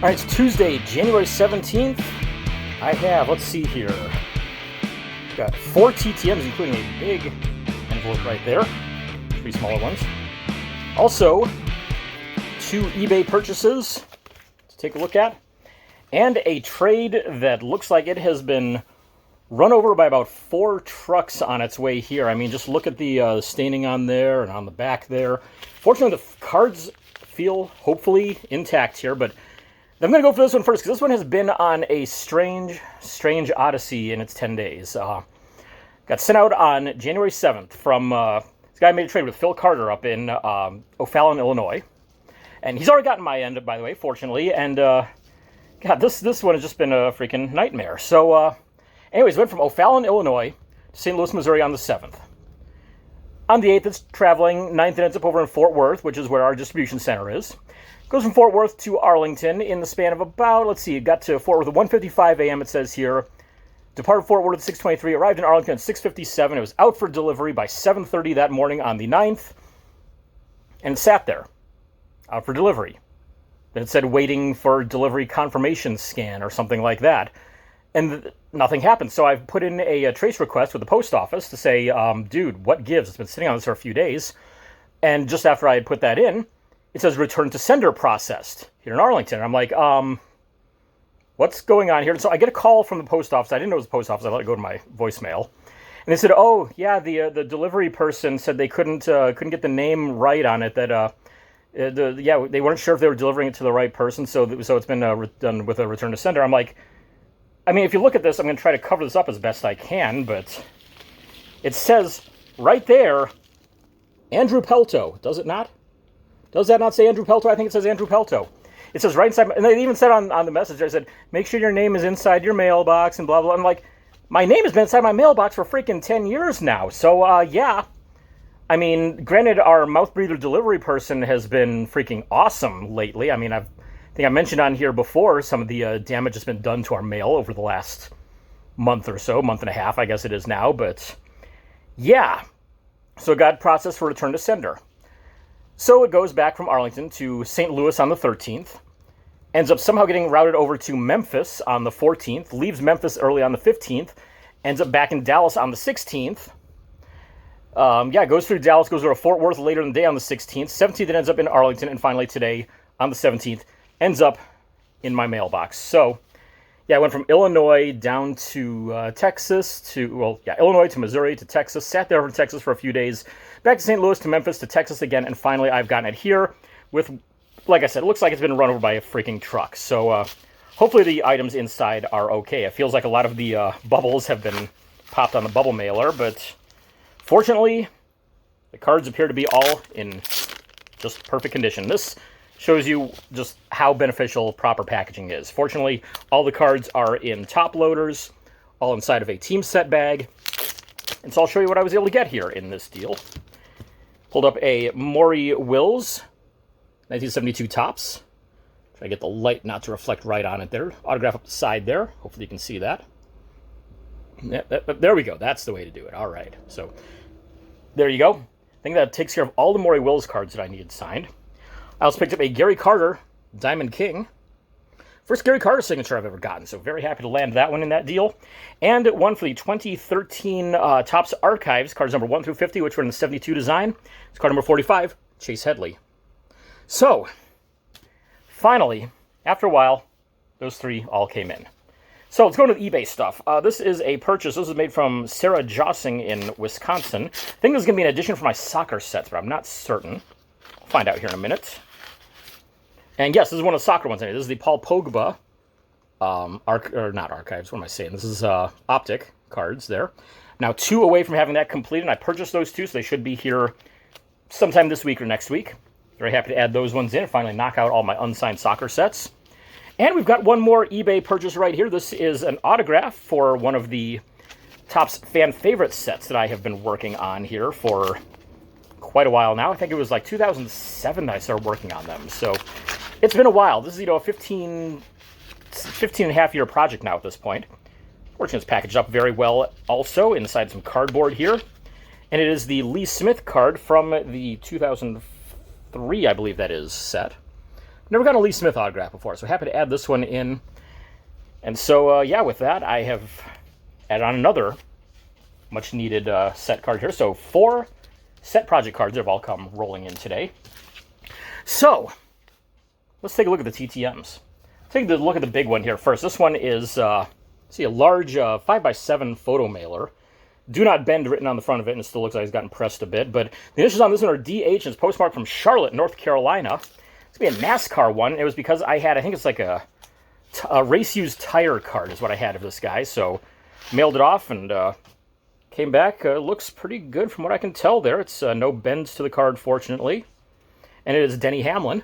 All right, it's Tuesday, January 17th. I have, let's see here, got 4 TTMs, including a big envelope right there, 3 smaller ones. Also, 2 eBay purchases to take a look at, and a trade that looks like it has been run over by about 4 trucks on its way here. I mean, just look at the staining on there and on the back there. Fortunately, the cards feel hopefully intact here, but I'm going to go for this one first, because this one has been on a strange odyssey in its 10 days. Got sent out on January 7th from, this guy made a trade with Phil Carter up in O'Fallon, Illinois. And he's already gotten my end, by the way, fortunately. And, God, this one has just been a freaking nightmare. So, anyways, went from O'Fallon, Illinois to St. Louis, Missouri on the 7th. On the 8th, it's traveling. 9th, it ends up over in Fort Worth, which is where our distribution center is. Goes from Fort Worth to Arlington in the span of about, let's see, it got to Fort Worth at 1:55 a.m., it says here. Departed Fort Worth at 6:23, arrived in Arlington at 6:57. It was out for delivery by 7:30 that morning on the 9th, and it sat there, out for delivery. Then it said waiting for delivery confirmation scan or something like that. And nothing happened. So I've put in a trace request with the post office to say, dude, what gives? It's been sitting on this for a few days. And just after I had put that in, it says return to sender processed here in Arlington. I'm like, what's going on here? And so I get a call from the post office. I didn't know it was the post office. I let it go to my voicemail. And they said, oh, yeah, the delivery person said they couldn't get the name right on it. That they weren't sure if they were delivering it to the right person. So it's been done with a return to sender. I'm like, I mean, if you look at this, I'm going to try to cover this up as best I can. But it says right there, Andrew Pelto, does it not? Does that not say Andrew Pelto? I think it says Andrew Pelto. It says right inside, and they even said on the message, they said, make sure your name is inside your mailbox and blah, blah. I'm like, my name has been inside my mailbox for freaking 10 years now. So, yeah. I mean, granted, our mouth breather delivery person has been freaking awesome lately. I mean, I think I mentioned on here before some of the damage that's been done to our mail over the last month or so, month and a half, I guess it is now. But, yeah. So it got processed for return to sender. So it goes back from Arlington to St. Louis on the 13th, ends up somehow getting routed over to Memphis on the 14th, leaves Memphis early on the 15th, ends up back in Dallas on the 16th. Goes through Dallas, goes over to Fort Worth later in the day on the 16th. 17th, it ends up in Arlington, and finally today on the 17th, ends up in my mailbox. So, yeah, I went from Illinois down to Texas Illinois to Missouri to Texas, sat there in Texas for a few days, back to St. Louis to Memphis to Texas again, and finally I've gotten it here with, like I said, it looks like it's been run over by a freaking truck. So hopefully the items inside are okay. It feels like a lot of the bubbles have been popped on the bubble mailer, but fortunately the cards appear to be all in just perfect condition. This shows you just how beneficial proper packaging is. Fortunately, all the cards are in top loaders, all inside of a team set bag. And so I'll show you what I was able to get here in this deal. Pulled up a Maury Wills 1972 Topps. Try to get the light not to reflect right on it there. Autograph up the side there. Hopefully you can see that. There we go. That's the way to do it. All right. So there you go. I think that takes care of all the Maury Wills cards that I needed signed. I also picked up a Gary Carter Diamond King. First Gary Carter signature I've ever gotten, so very happy to land that one in that deal. And one for the 2013 Topps Archives, cards number 1 through 50, which were in the 72 design. It's card number 45, Chase Headley. So, finally, after a while, those 3 all came in. So let's go into the eBay stuff. This is a purchase. This is made from Sarah Jossing in Wisconsin. I think this is going to be an addition for my soccer sets, but I'm not certain. I'll find out here in a minute. And yes, this is one of the soccer ones. This is the Paul Pogba, not archives, what am I saying? This is Optic cards there. Now 2 away from having that completed, and I purchased those 2, so they should be here sometime this week or next week. Very happy to add those ones in and finally knock out all my unsigned soccer sets. And we've got one more eBay purchase right here. This is an autograph for one of the Topps fan favorite sets that I have been working on here for quite a while now. I think it was like 2007 that I started working on them. So it's been a while. This is, a 15 and a half year project now at this point. Fortunately, it's packaged up very well also inside some cardboard here. And it is the Lee Smith card from the 2003, I believe that is, set. Never got a Lee Smith autograph before, so happy to add this one in. And so, yeah, with that, I have added on another much-needed set card here. So 4 set project cards that have all come rolling in today. So, let's take a look at the TTMs. Take a look at the big one here first. This one is, see, a large 5x7 photo mailer. Do not bend written on the front of it, and it still looks like it's gotten pressed a bit. But the initials on this one are DH, and it's postmarked from Charlotte, North Carolina. It's going to be a NASCAR one. It was because I had, I think it's like a race-used tire card is what I had of this guy. So, mailed it off and came back. Looks pretty good from what I can tell there. It's no bends to the card, fortunately. And it is Denny Hamlin.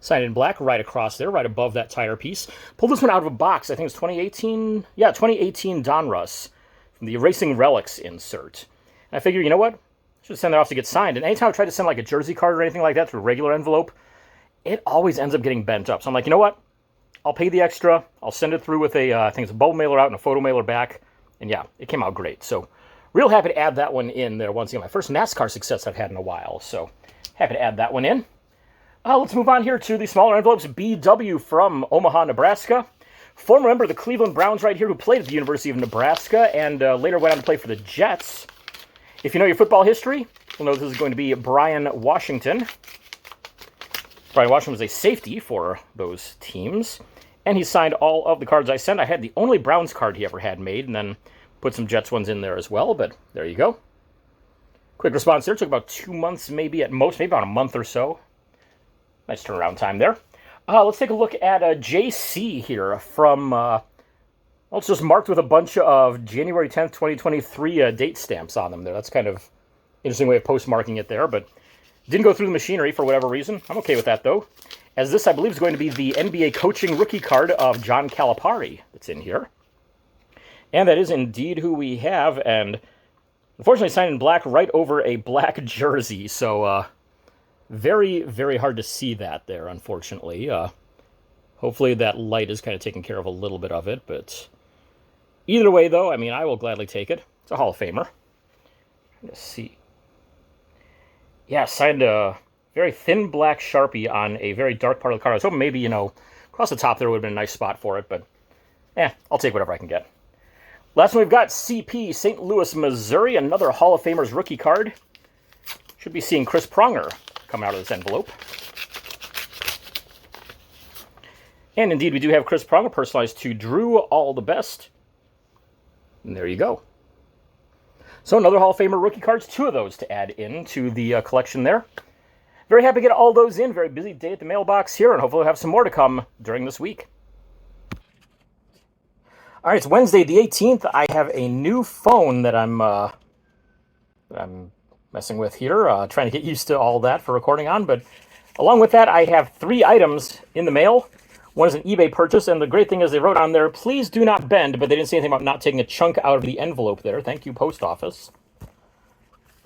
Signed in black right across there, right above that tire piece. Pulled this one out of a box. I think it's 2018. Yeah, 2018 Donruss from the Racing Relics insert. And I figured, you know what? I should send that off to get signed. And anytime I try to send like a jersey card or anything like that through a regular envelope, it always ends up getting bent up. So I'm like, you know what? I'll pay the extra. I'll send it through with a, I think it's a bubble mailer out and a photo mailer back. And yeah, it came out great. So real happy to add that one in there once again. My first NASCAR success I've had in a while. So happy to add that one in. Let's move on here to the smaller envelopes. BW from Omaha, Nebraska. Former member of the Cleveland Browns right here who played at the University of Nebraska and later went on to play for the Jets. If you know your football history, you'll know this is going to be Brian Washington. Brian Washington was a safety for those teams. And he signed all of the cards I sent. I had the only Browns card he ever had made and then put some Jets ones in there as well. But there you go. Quick response there. Took about 2 months maybe at most. Maybe about a month or so. Nice turnaround time there. Let's take a look at JC here from, well, it's just marked with a bunch of January 10th, 2023 date stamps on them there. That's kind of interesting way of postmarking it there, but didn't go through the machinery for whatever reason. I'm okay with that, though, as this, I believe, is going to be the NBA coaching rookie card of John Calipari that's in here. And that is indeed who we have, and unfortunately signed in black right over a black jersey, so, very, very hard to see that there, unfortunately. Hopefully that light is kind of taking care of a little bit of it, but either way, though, I mean, I will gladly take it. It's a Hall of Famer. Let's see. Yeah, signed a very thin black Sharpie on a very dark part of the card. I was hoping maybe, you know, across the top there would have been a nice spot for it, but I'll take whatever I can get. Last one we've got CP, St. Louis, Missouri, another Hall of Famer's rookie card. Should be seeing Chris Pronger coming out of this envelope. And indeed, we do have Chris Pronger personalized to Drew, all the best. And there you go. So another Hall of Famer rookie cards, 2 of those to add into the collection there. Very happy to get all those in. Very busy day at the mailbox here, and hopefully we'll have some more to come during this week. All right, it's Wednesday the 18th. I have a new phone that I'm messing with here, trying to get used to all that for recording on. But along with that, I have 3 items in the mail. One is an eBay purchase, and the great thing is they wrote on there, please do not bend, but they didn't say anything about not taking a chunk out of the envelope there. Thank you, Post Office.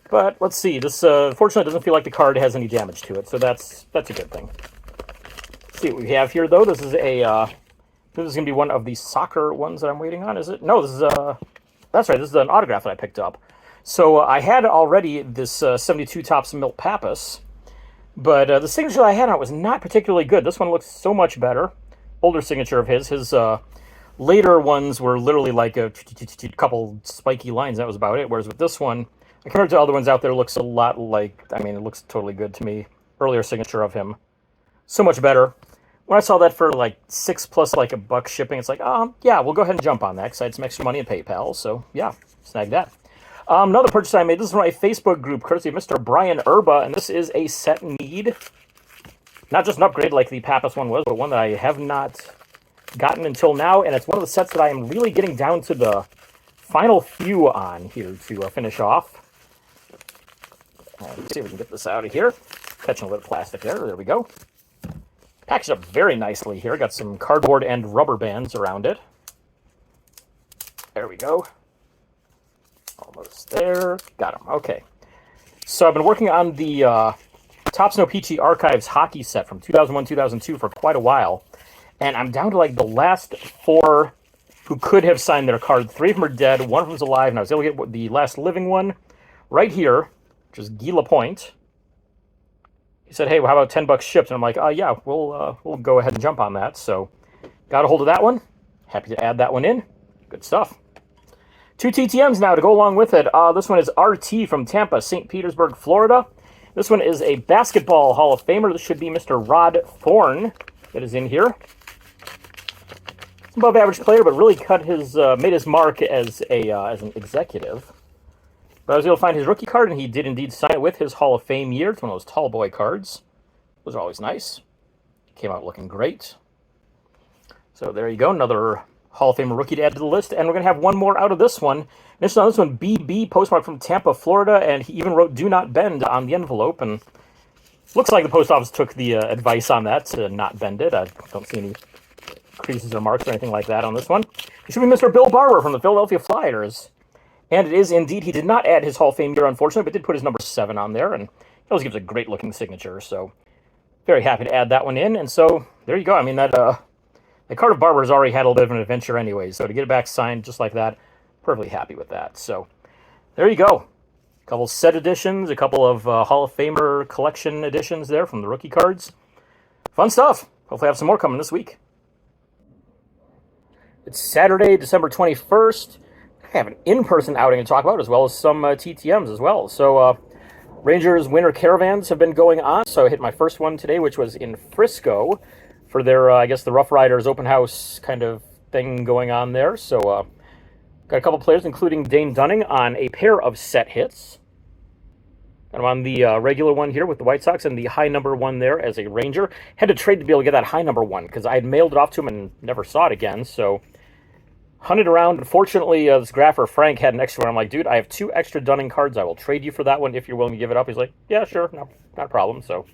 But let's see. This, fortunately, doesn't feel like the card has any damage to it, so that's a good thing. Let's see what we have here, though. This is a, this is going to be one of the soccer ones that I'm waiting on, is it? No, this is that's right, this is an autograph that I picked up. So I had already this 72 Topps Milt Pappas, but the signature I had on it was not particularly good. This one looks so much better. Older signature of his. His later ones were literally like a couple spiky lines. That was about it. Whereas with this one, compared to other ones out there, it looks a lot like, I mean, it looks totally good to me. Earlier signature of him. So much better. When I saw that for like $6 plus like $1 shipping, it's like, yeah, we'll go ahead and jump on that because I had some extra money in PayPal. So yeah, snag that. Another purchase I made, this is from my Facebook group, courtesy of Mr. Brian Erba, and this is a set need. Not just an upgrade like the Pappas one was, but one that I have not gotten until now, and it's one of the sets that I am really getting down to the final few on here to finish off. Let's see if we can get this out of here. Catching a little plastic there we go. Packaged up very nicely here, got some cardboard and rubber bands around it. There we go. Almost there. Got him. Okay. So I've been working on the Topps No-Peachy Archives hockey set from 2001-2002 for quite a while. And I'm down to like the last 4 who could have signed their card. 3 of them are dead. 1 of them is alive. And I was able to get the last living one right here, which is Guy Lapointe. he said, hey, well, how about $10 shipped? And I'm like, yeah, we'll go ahead and jump on that. So got a hold of that one. Happy to add that one in. Good stuff. 2 TTMs now to go along with it. This one is RT from Tampa, St. Petersburg, Florida. This one is a basketball Hall of Famer. This should be Mr. Rod Thorne that is in here. Above average player, but really made his mark as an executive. But I was able to find his rookie card, and he did indeed sign it with his Hall of Fame year. It's one of those tall boy cards. Those are always nice. Came out looking great. So there you go, another Hall of Fame rookie to add to the list. And we're going to have one more out of this one. This one, BB, postmark from Tampa, Florida, and he even wrote "Do Not Bend" on the envelope. And looks like the post office took the advice on that to not bend it. I don't see any creases or marks or anything like that on this one. It should be Mr. Bill Barber from the Philadelphia Flyers. And it is indeed. He did not add his Hall of Fame year, unfortunately, but did put his number 7 on there. And he always gives a great-looking signature. So very happy to add that one in. And so there you go. I mean, that card of Barber's already had a little bit of an adventure anyway. So to get it back signed just like that, perfectly happy with that. So there you go. A couple set editions, a couple of Hall of Famer collection editions there from the rookie cards. Fun stuff. Hopefully I have some more coming this week. It's Saturday, December 21st. I have an in-person outing to talk about, as well as some TTMs as well. So Rangers winter caravans have been going on. So I hit my first one today, which was in Frisco for their, I guess, the Rough Riders open house kind of thing going on there. So got a couple players, including Dane Dunning, on a pair of set hits. I'm on the regular one here with the White Sox and the high number one there as a Ranger. Had to trade to be able to get that high number one because I had mailed it off to him and never saw it again. So hunted around. Unfortunately, this grapher, Frank, had an extra one. I'm like, dude, I have 2 extra Dunning cards. I will trade you for that one if you're willing to give it up. He's like, yeah, sure. No, not a problem. So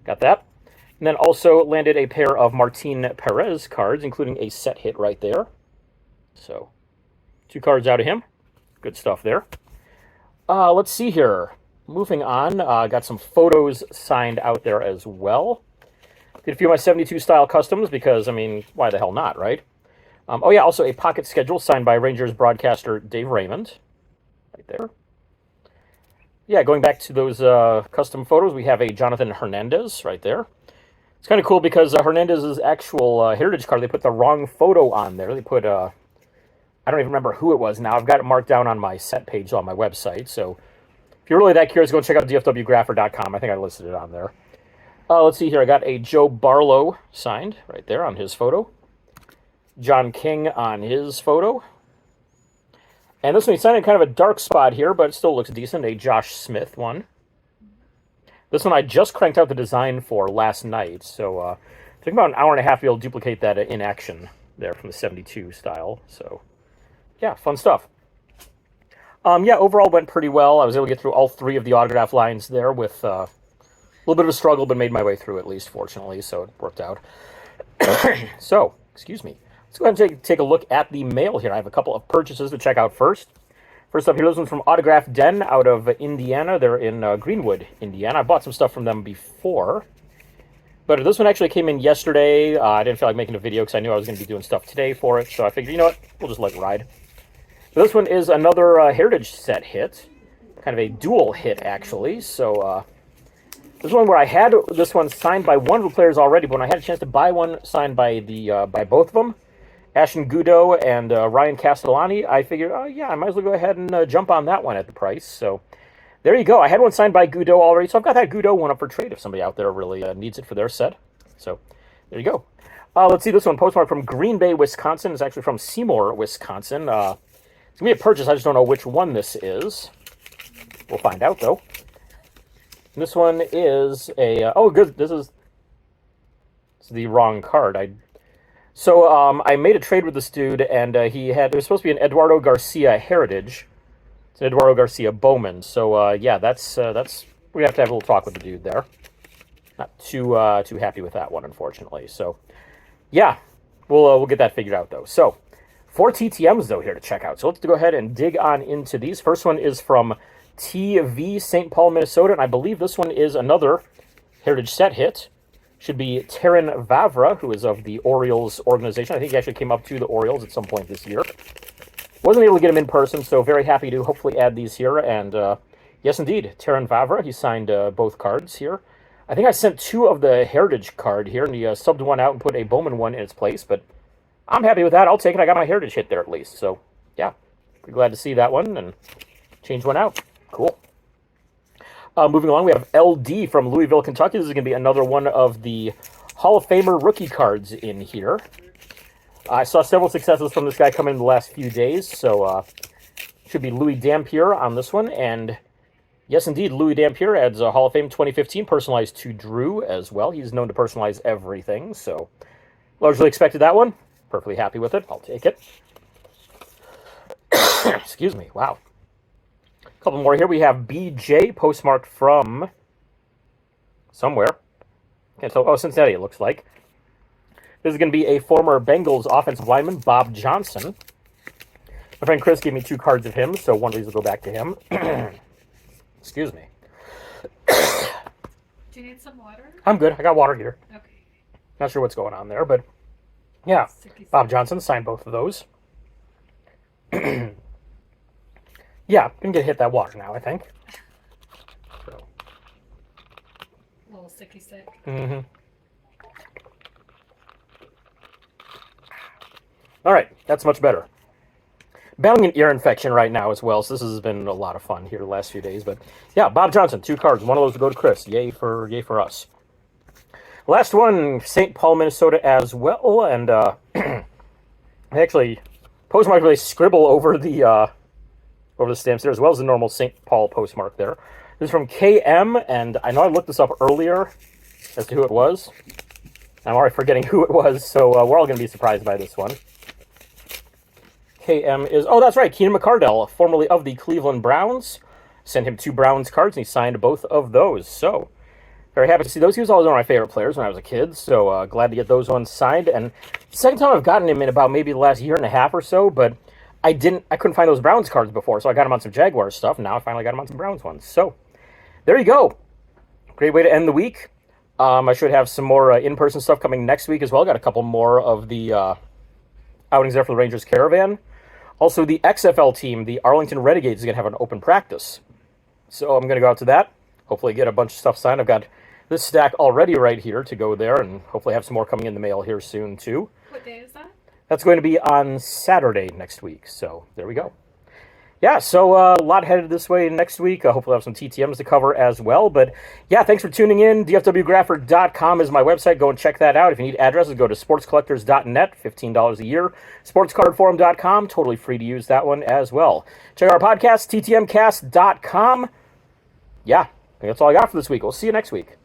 got that. And then also landed a pair of Martin Perez cards, including a set hit right there. So 2 cards out of him. Good stuff there. Let's see here. Moving on, got some photos signed out there as well. Did a few of my 72 style customs because, I mean, why the hell not, right? Oh yeah, also a pocket schedule signed by Rangers broadcaster Dave Raymond. Right there. Yeah, going back to those custom photos, we have a Jonathan Hernandez right there. It's kind of cool because Hernandez's actual heritage card, they put the wrong photo on there. They put, I don't even remember who it was now. I've got it marked down on my set page on my website, so if you're really that curious, go check out dfwgrapher.com. I think I listed it on there. Let's see here. I got a Joe Barlow signed right there on his photo. John King on his photo. And this one he signed in kind of a dark spot here, but it still looks decent. A Josh Smith one. This one I just cranked out the design for last night, so it took about an hour and a half to be able to duplicate that in action there from the 72 style. So, yeah, fun stuff. Yeah, overall went pretty well. I was able to get through all 3 of the autograph lines there with a little bit of a struggle, but made my way through at least, fortunately, so it worked out. So, excuse me. Let's go ahead and take a look at the mail here. I have a couple of purchases to check out first. First up here, this one's from Autograph Den out of Indiana. They're in Greenwood, Indiana. I bought some stuff from them before, but this one actually came in yesterday. I didn't feel like making a video because I knew I was going to be doing stuff today for it, so I figured, you know what, we'll just let it ride. So this one is another Heritage set hit, kind of a dual hit, actually. So this one where I had this one signed by one of the players already, but when I had a chance to buy one signed by by both of them, Ashton Goudeau and Ryan Castellani, I figured, oh yeah, I might as well go ahead and jump on that one at the price. So there you go. I had one signed by Goudeau already, so I've got that Goudeau one up for trade if somebody out there really needs it for their set. So there you go. Let's see this one, postmark from Green Bay, Wisconsin. It's actually from Seymour, Wisconsin. It's going to be a purchase. I just don't know which one this is. We'll find out, though. And this one is a... oh, good. This is the wrong card. I made a trade with this dude, and it was supposed to be an Eduardo Garcia Heritage. It's an Eduardo Garcia Bowman. So, yeah, that's we have to have a little talk with the dude there. Not too happy with that one, unfortunately. So, yeah, we'll get that figured out, though. So, 4 TTMs, though, here to check out. So let's go ahead and dig on into these. First one is from TV St. Paul, Minnesota, and I believe this one is another Heritage set hit. Should be Terran Vavra, who is of the Orioles organization. I think he actually came up to the Orioles at some point this year. Wasn't able to get him in person, so very happy to hopefully add these here. And yes, indeed, Terran Vavra. He signed both cards here. I think I sent 2 of the Heritage card here, and he subbed one out and put a Bowman one in its place, but I'm happy with that. I'll take it. I got my Heritage hit there at least. So, yeah, pretty glad to see that one and change one out. Cool. Moving along, we have LD from Louisville, Kentucky. This is going to be another one of the Hall of Famer rookie cards in here. I saw several successes from this guy come in the last few days, so should be Louis Dampier on this one. And yes, indeed, Louis Dampier adds a Hall of Fame 2015 personalized to Drew as well. He's known to personalize everything, so largely expected that one. Perfectly happy with it. I'll take it. Excuse me. Wow. A couple more here. We have BJ postmarked from somewhere. Can't tell. Oh, Cincinnati, it looks like. This is going to be a former Bengals offensive lineman, Bob Johnson. My friend Chris gave me 2 cards of him, so one of these will go back to him. Excuse me. Do you need some water? I'm good. I got water here. Okay. Not sure what's going on there, but yeah. Bob Johnson signed both of those. Yeah, gonna get hit that water now, I think. So. A little sticky stick. Mm-hmm. All right, that's much better. Battling an ear infection right now as well, so this has been a lot of fun here the last few days. But yeah, Bob Johnson, 2 cards. One of those will go to Chris. Yay for us. Last one, St. Paul, Minnesota as well, and I actually postmarked really scribble over the stamps there, as well as the normal St. Paul postmark there. This is from KM, and I know I looked this up earlier as to who it was. I'm already forgetting who it was, so we're all going to be surprised by this one. KM is, oh, that's right, Keenan McCardell, formerly of the Cleveland Browns. Sent him 2 Browns cards, and he signed both of those. So, very happy to see those. He was always one of my favorite players when I was a kid, so glad to get those ones signed. And second time I've gotten him in about maybe the last year and a half or so, but I couldn't find those Browns cards before, so I got him on some Jaguars stuff, and now I finally got him on some Browns ones. So, there you go. Great way to end the week. I should have some more in-person stuff coming next week as well. Got a couple more of the outings there for the Rangers Caravan. Also, the XFL team, the Arlington Renegades, is going to have an open practice. So I'm going to go out to that. Hopefully get a bunch of stuff signed. I've got this stack already right here to go there, and hopefully have some more coming in the mail here soon, too. What day is that? That's going to be on Saturday next week. So there we go. Yeah, so a lot headed this way next week. Hopefully I'll have some TTMs to cover as well. But yeah, thanks for tuning in. DFWgrapher.com is my website. Go and check that out. If you need addresses, go to sportscollectors.net, $15 a year. Sportscardforum.com, totally free to use that one as well. Check out our podcast, ttmcast.com. Yeah, I think that's all I got for this week. We'll see you next week.